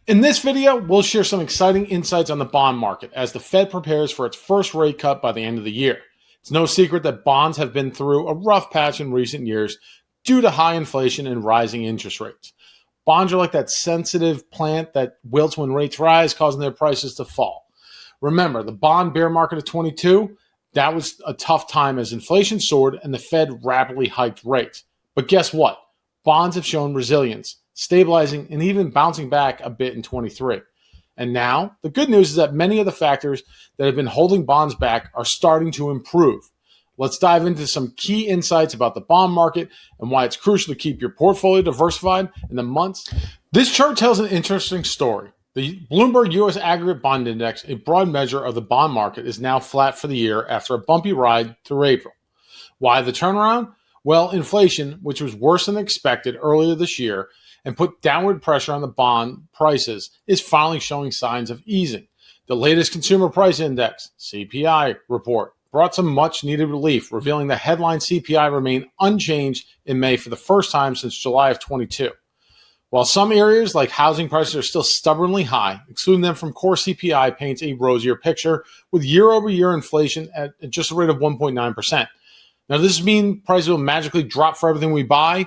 In this video, we'll share some exciting insights on the bond market as the Fed prepares for its first rate cut by the end of the year. It's no secret that bonds have been through a rough patch in recent years due to high inflation and rising interest rates. Bonds are like that sensitive plant that wilts when rates rise, causing their prices to fall. Remember, the bond bear market of 22, that was a tough time as inflation soared and the Fed rapidly hiked rates. But guess what? Bonds have shown resilience, stabilizing and even bouncing back a bit in 23. And now, the good news is that many of the factors that have been holding bonds back are starting to improve. Let's dive into some key insights about the bond market and why it's crucial to keep your portfolio diversified in the months. This chart tells an interesting story. The Bloomberg U.S. Aggregate Bond Index, a broad measure of the bond market, is now flat for the year after a bumpy ride through April. Why the turnaround? Well, inflation, which was worse than expected earlier this year and put downward pressure on the bond prices, is finally showing signs of easing. The latest Consumer Price Index, CPI, report brought some much-needed relief, revealing the headline CPI remained unchanged in May for the first time since July of 22. While some areas like housing prices are still stubbornly high, excluding them from core CPI paints a rosier picture with year-over-year inflation at just a rate of 1.9%. Now, does this mean prices will magically drop for everything we buy?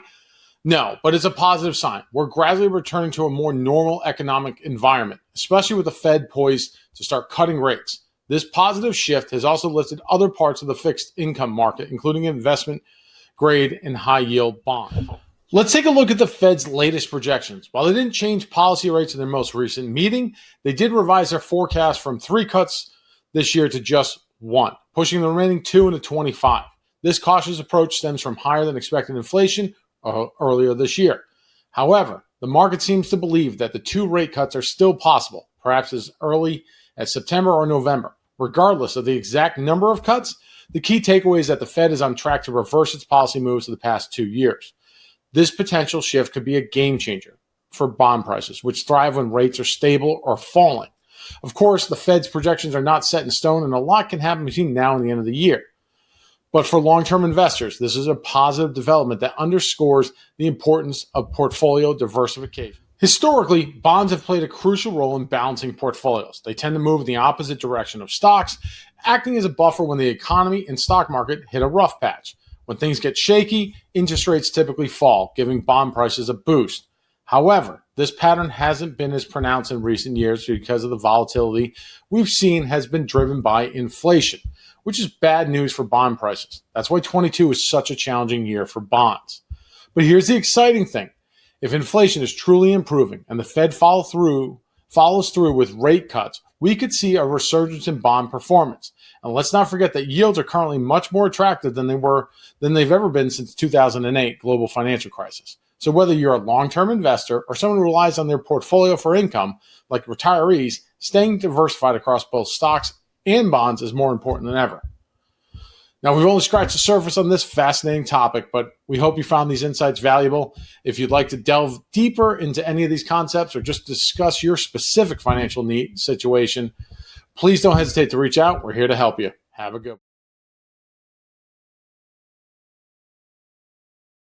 No, but it's a positive sign. We're gradually returning to a more normal economic environment, especially with the Fed poised to start cutting rates. This positive shift has also lifted other parts of the fixed income market, including investment grade and high yield bonds. Let's take a look at the Fed's latest projections. While they didn't change policy rates in their most recent meeting, they did revise their forecast from 3 cuts this year to just 1, pushing the remaining 2 into 25. This cautious approach stems from higher than expected inflation earlier this year. However, the market seems to believe that the 2 rate cuts are still possible, perhaps as early as September or November. Regardless of the exact number of cuts, the key takeaway is that the Fed is on track to reverse its policy moves of the past 2 years. This potential shift could be a game changer for bond prices, which thrive when rates are stable or falling. Of course, the Fed's projections are not set in stone, and a lot can happen between now and the end of the year. But for long-term investors, this is a positive development that underscores the importance of portfolio diversification. Historically, bonds have played a crucial role in balancing portfolios. They tend to move in the opposite direction of stocks, acting as a buffer when the economy and stock market hit a rough patch. When things get shaky, interest rates typically fall, giving bond prices a boost. However, this pattern hasn't been as pronounced in recent years because of the volatility we've seen has been driven by inflation, which is bad news for bond prices. That's why 22 is such a challenging year for bonds. But here's the exciting thing. If inflation is truly improving and the Fed follows through with rate cuts, we could see a resurgence in bond performance. And let's not forget that yields are currently much more attractive than they've ever been since 2008 global financial crisis. So whether you're a long-term investor or someone who relies on their portfolio for income, like retirees, staying diversified across both stocks and bonds is more important than ever. Now, we've only scratched the surface on this fascinating topic, but we hope you found these insights valuable. If you'd like to delve deeper into any of these concepts or just discuss your specific financial situation, please don't hesitate to reach out. We're here to help you. Have a good one.